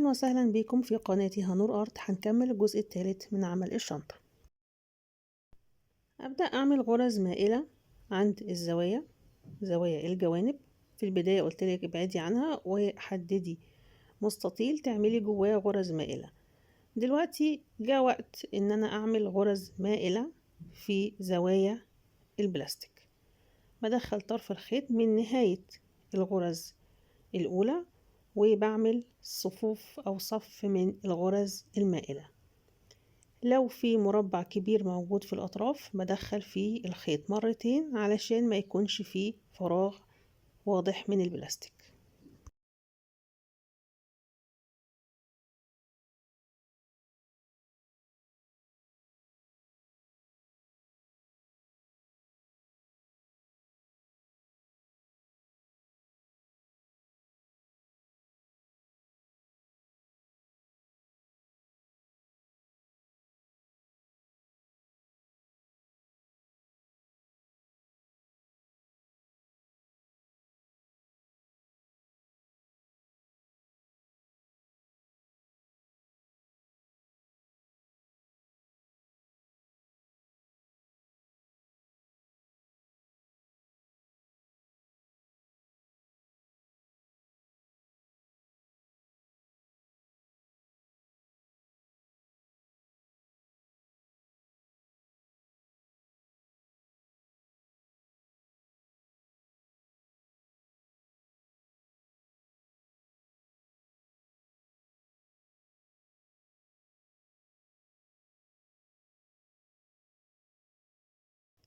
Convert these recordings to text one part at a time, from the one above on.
أهلا وسهلا بكم في قناتي هنور أرت. هنكمل الجزء الثالث من عمل الشنطة. أبدأ أعمل غرز مائلة عند زوايا الجوانب. في البداية قلتلك ابعدي عنها وحددي مستطيل تعملي جواه غرز مائلة. دلوقتي جاء وقت إن أنا أعمل غرز مائلة في زوايا البلاستيك. بدخل طرف الخيط من نهاية الغرز الأولى وبعمل صفوف أو صف من الغرز المائلة. لو في مربع كبير موجود في الأطراف بدخل فيه الخيط مرتين علشان ما يكونش فيه فراغ واضح من البلاستيك.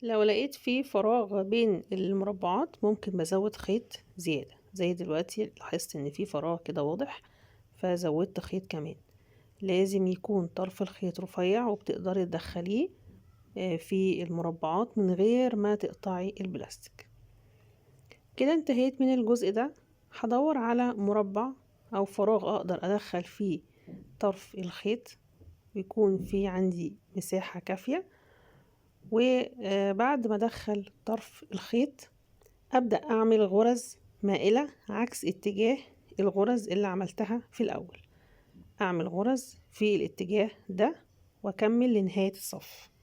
لو لقيت فيه فراغ بين المربعات ممكن بزود خيط زيادة. زي دلوقتي لاحظت ان فيه فراغ كده واضح فزودت خيط كمان. لازم يكون طرف الخيط رفيع وبتقدري تدخليه في المربعات من غير ما تقطعي البلاستيك. كده انتهيت من الجزء ده. هدور على مربع او فراغ اقدر ادخل فيه طرف الخيط ويكون في عندي مساحة كافية. وبعد ما ادخل طرف الخيط ابدأ اعمل غرز مائلة عكس اتجاه الغرز اللي عملتها في الاول. اعمل غرز في الاتجاه ده واكمل لنهاية الصف.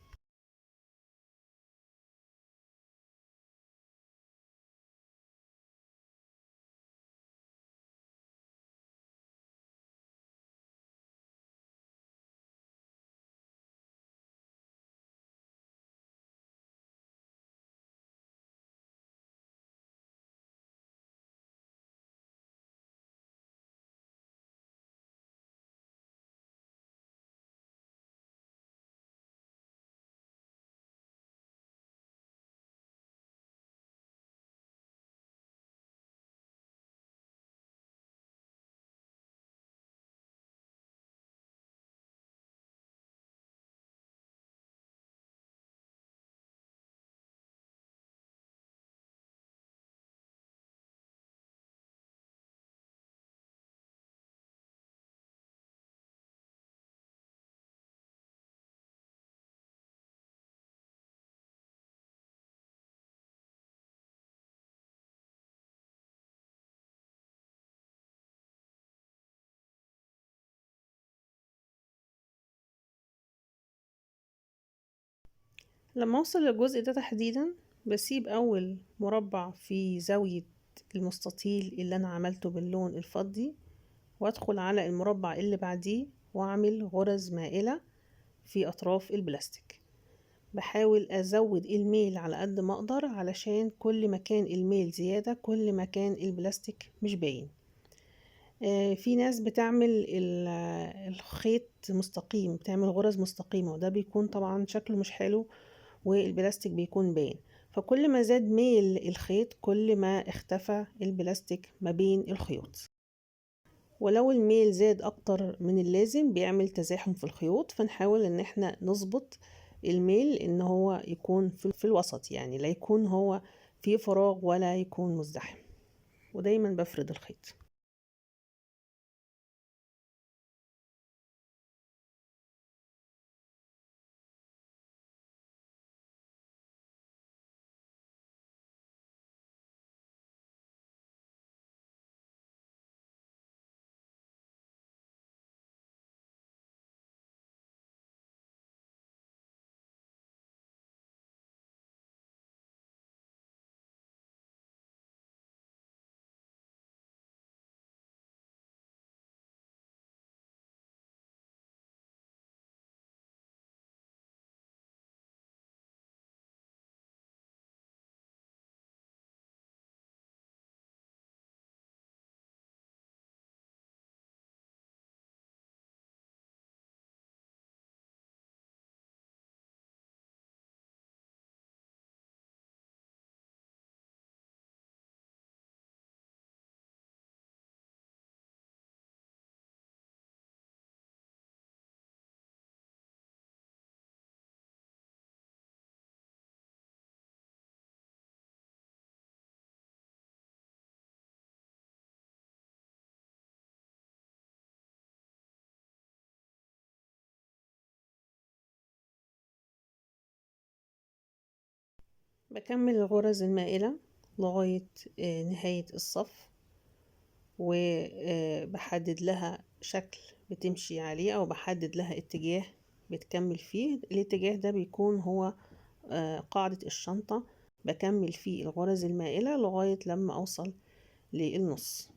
لما اوصل للجزء ده تحديدا بسيب اول مربع في زاوية المستطيل اللي انا عملته باللون الفضي وادخل على المربع اللي بعديه واعمل غرز مائلة في اطراف البلاستيك. بحاول ازود الميل على قد ما اقدر علشان كل ما كان الميل زيادة كل ما كان البلاستيك مش باين. في ناس بتعمل الخيط مستقيم، بتعمل غرز مستقيمة وده بيكون طبعا شكله مش حلو والبلاستيك بيكون باين. فكل ما زاد ميل الخيط كل ما اختفى البلاستيك ما بين الخيوط. ولو الميل زاد اكتر من اللازم بيعمل تزاحم في الخيوط، فنحاول ان احنا نظبط الميل ان هو يكون في الوسط، يعني لا يكون هو فيه فراغ ولا يكون مزدحم. ودايما بفرد الخيط. بكمل الغرز المائلة لغاية نهاية الصف، وبحدد لها شكل بتمشي عليه أو بحدد لها اتجاه بتكمل فيه. الاتجاه ده بيكون هو قاعدة الشنطة، بكمل فيه الغرز المائلة لغاية لما أوصل للنص.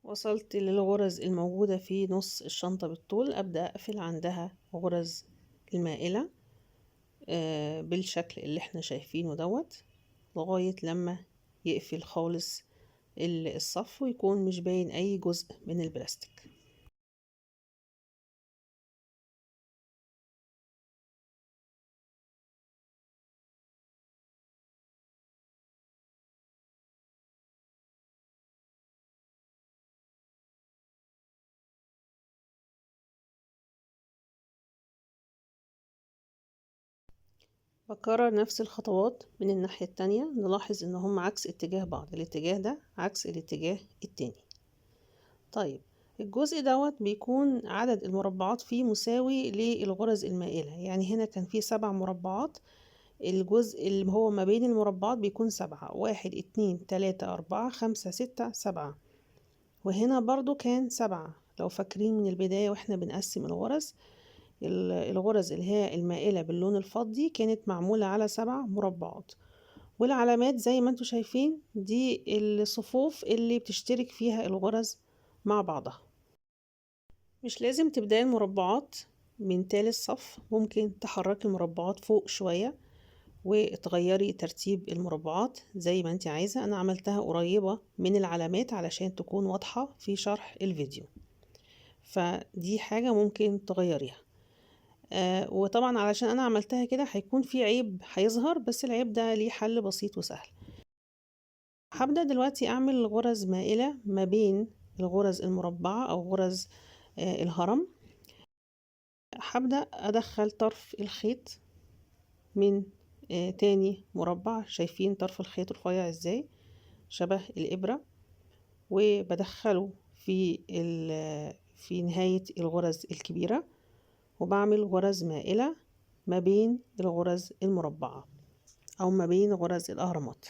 وصلت للغرز الموجودة في نص الشنطة بالطول، أبدأ أقفل عندها غرز المائلة بالشكل اللي احنا شايفينه دوت، لغاية لما يقفل خالص الصف ويكون مش باين أي جزء من البلاستيك. بكرر نفس الخطوات من الناحية التانية، نلاحظ ان هم عكس اتجاه بعض، الاتجاه ده عكس الاتجاه التاني. طيب الجزء دوت بيكون عدد المربعات فيه مساوي للغرز المائلة، يعني هنا كان فيه 7 مربعات، الجزء اللي هو ما بين المربعات بيكون 7، 1 2 3 4 5 6 7، وهنا برضو كان 7. لو فاكرين من البداية واحنا بنقسم الغرز، الغرز اللي هي المائلة باللون الفضي كانت معمولة على 7 مربعات، والعلامات زي ما انتوا شايفين دي الصفوف اللي بتشترك فيها الغرز مع بعضها. مش لازم تبدأي المربعات من تالت صف، ممكن تحركي المربعات فوق شوية وتغيري ترتيب المربعات زي ما انت عايزة. انا عملتها قريبة من العلامات علشان تكون واضحة في شرح الفيديو، فدي حاجة ممكن تغيريها. وطبعا علشان انا عملتها كده هيكون في عيب هيظهر، بس العيب ده ليه حل بسيط وسهل. هبدأ دلوقتي اعمل غرز مائلة ما بين الغرز المربعة او غرز الهرم. هبدأ ادخل طرف الخيط من تاني مربع، شايفين طرف الخيط رفيع ازاي شبه الإبرة، وبدخله في نهاية الغرز الكبيرة، وبعمل غرز مائلة ما بين الغرز المربعة أو ما بين غرز الأهرامات.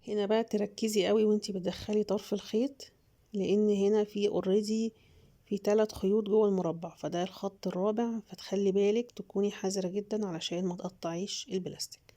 هنا بقى تركزي قوي وانتي بتدخلي طرف الخيط، لان هنا في اوريدي في 3 خيوط جوه المربع، فده الخط الرابع، فتخلي بالك تكوني حذرة جدا علشان ما تقطعيش البلاستيك.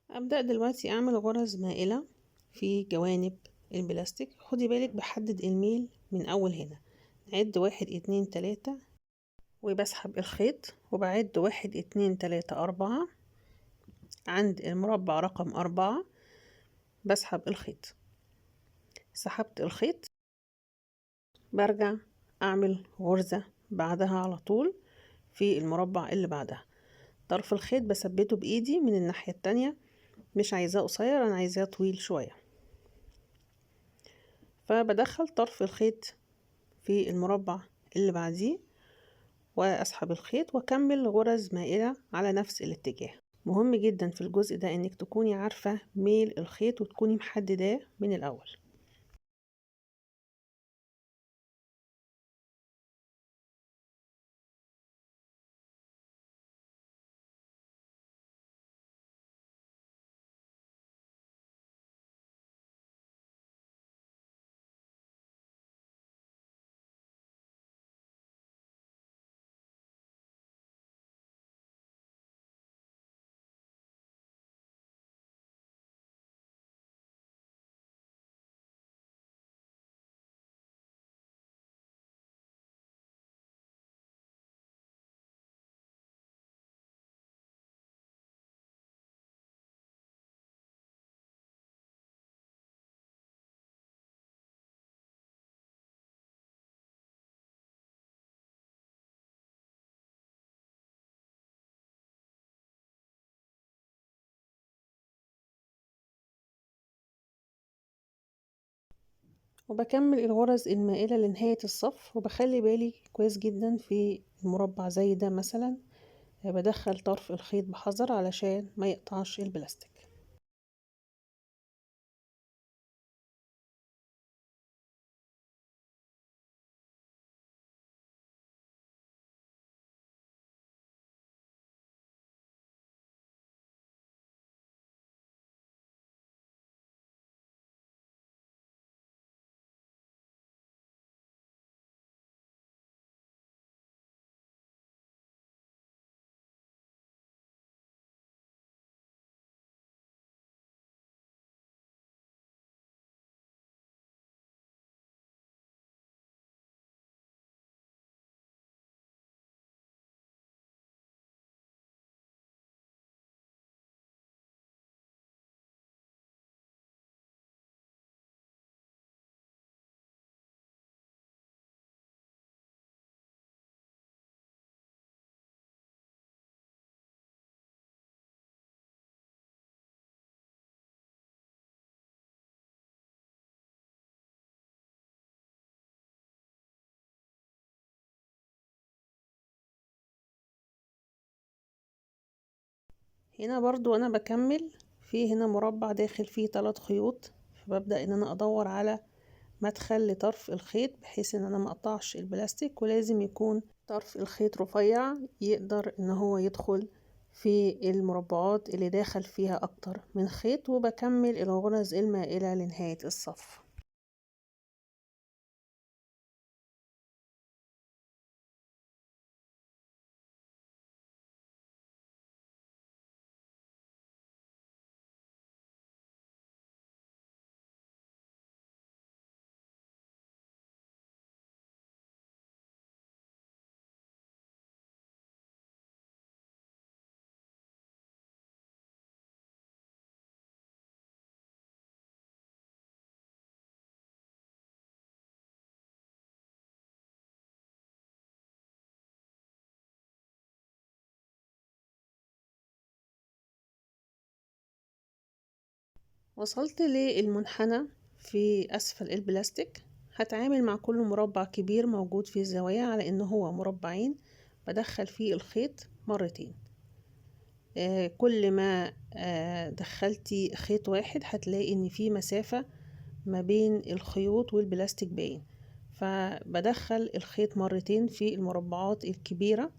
ابدأ دلوقتي اعمل غرز مائلة في جوانب البلاستيك. خدي بالك بحدد الميل من اول هنا، نعد 1 2 3 وبسحب الخيط، وبعد 1 2 3 4 عند المربع رقم 4 بسحب الخيط. سحبت الخيط برجع اعمل غرزة بعدها على طول في المربع اللي بعدها. طرف الخيط بثبته بايدي من الناحية التانية، مش عايزاه قصير، انا عايزاه طويل شوية. فبدخل طرف الخيط في المربع اللي بعديه واسحب الخيط واكمل غرز مائلة على نفس الاتجاه. مهم جدا في الجزء ده انك تكوني عارفة ميل الخيط وتكوني محدداه من الاول. وبكمل الغرز المائلة لنهاية الصف، وبخلي بالي كويس جدا في المربع زي ده مثلا بدخل طرف الخيط بحذر علشان ما يقطعش البلاستيك. هنا برضو انا بكمل في هنا مربع داخل فيه 3 خيوط، فببدأ ان انا ادور على مدخل لطرف الخيط بحيث ان انا ما اقطعش البلاستيك، ولازم يكون طرف الخيط رفيع يقدر ان هو يدخل في المربعات اللي داخل فيها اكتر من خيط. وبكمل الغرز المائلة لنهاية الصف. وصلت للمنحنى في اسفل البلاستيك. هتعامل مع كل مربع كبير موجود في الزوايا على انه هو مربعين، بدخل فيه الخيط مرتين. كل ما دخلتي خيط واحد هتلاقي ان في مسافة ما بين الخيوط والبلاستيك باين، فبدخل الخيط مرتين في المربعات الكبيرة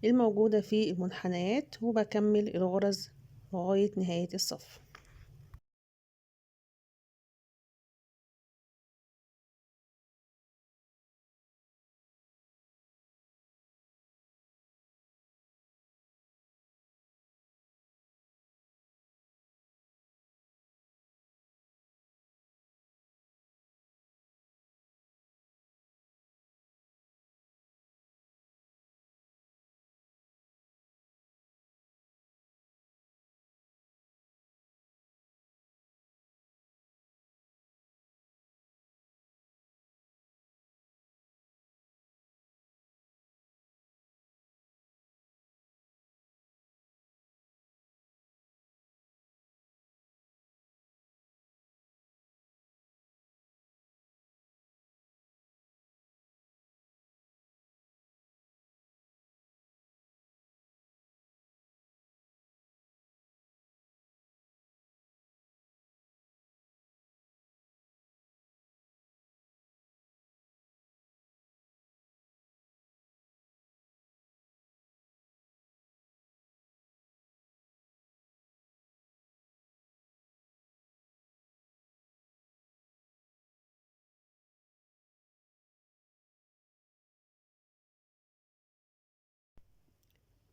الموجودة في المنحنيات، وبكمل الغرز لغاية نهاية الصف.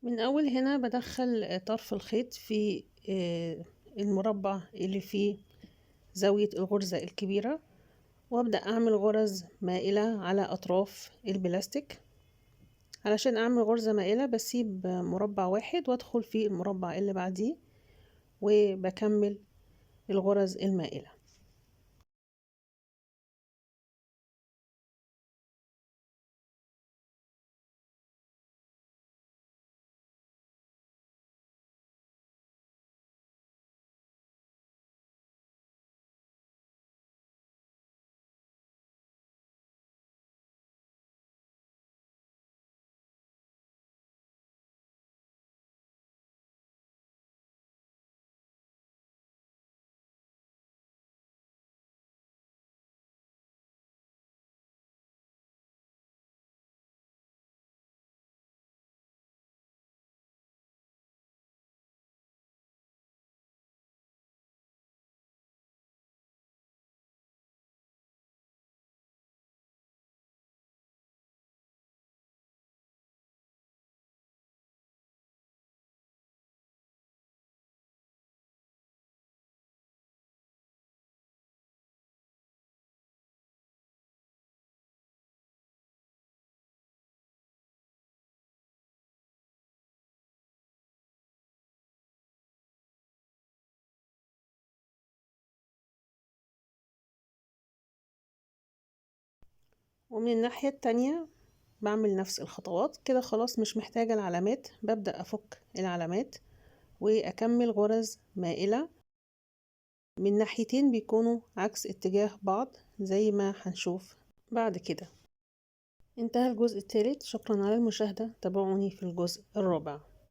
من اول هنا بدخل طرف الخيط في المربع اللي فيه زاوية الغرزة الكبيرة، وابدأ اعمل غرز مائلة على اطراف البلاستيك. علشان اعمل غرزة مائلة بسيب مربع واحد وادخل في المربع اللي بعديه، وبكمل الغرز المائلة. ومن الناحية التانية بعمل نفس الخطوات كده. خلاص مش محتاجة العلامات، ببدأ أفك العلامات وأكمل غرز مائلة من ناحيتين بيكونوا عكس اتجاه بعض زي ما هنشوف بعد كده. انتهى الجزء الثالث، شكرا على المشاهدة، تابعوني في الجزء الرابع.